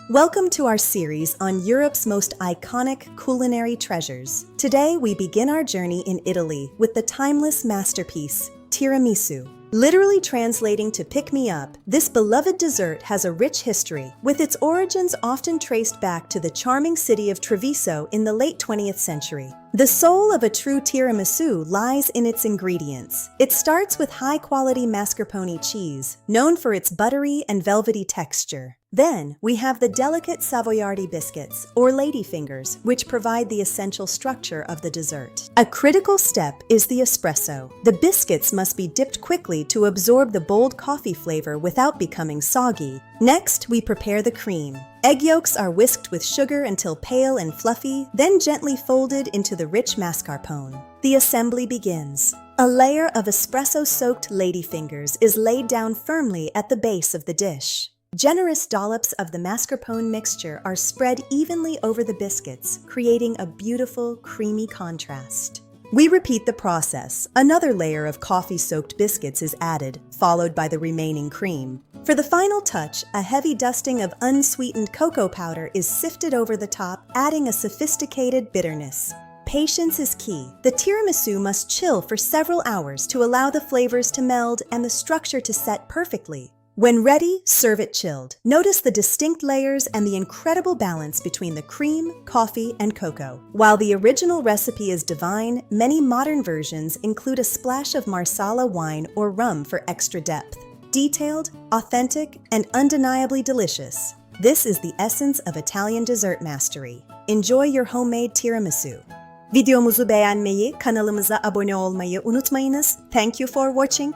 Welcome to our series on Europe's most iconic culinary treasures. Today we begin our journey in Italy with the timeless masterpiece, tiramisu. Literally translating to pick me up, this beloved dessert has a rich history, with its origins often traced back to the charming city of Treviso in the late 20th century. The soul of a true tiramisu lies in its ingredients. It starts with high-quality mascarpone cheese, known for its buttery and velvety texture. Then, we have the delicate Savoiardi biscuits, or ladyfingers, which provide the essential structure of the dessert. A critical step is the espresso. The biscuits must be dipped quickly to absorb the bold coffee flavor without becoming soggy. Next, we prepare the cream. Egg yolks are whisked with sugar until pale and fluffy, then gently folded into the rich mascarpone. The assembly begins. A layer of espresso-soaked ladyfingers is laid down firmly at the base of the dish. Generous dollops of the mascarpone mixture are spread evenly over the biscuits, creating a beautiful, creamy contrast. We repeat the process. Another layer of coffee-soaked biscuits is added, followed by the remaining cream. For the final touch, a heavy dusting of unsweetened cocoa powder is sifted over the top, adding a sophisticated bitterness. Patience is key. The tiramisu must chill for several hours to allow the flavors to meld and the structure to set perfectly. When ready, serve it chilled. Notice the distinct layers and the incredible balance between the cream, coffee, and cocoa. While the original recipe is divine, many modern versions include a splash of marsala wine or rum for extra depth. Detailed, authentic, and undeniably delicious. This is the essence of Italian dessert mastery. Enjoy your homemade tiramisu. Videomuzu beğenmeyi, kanalımıza abone olmayı unutmayınız. Thank you for watching.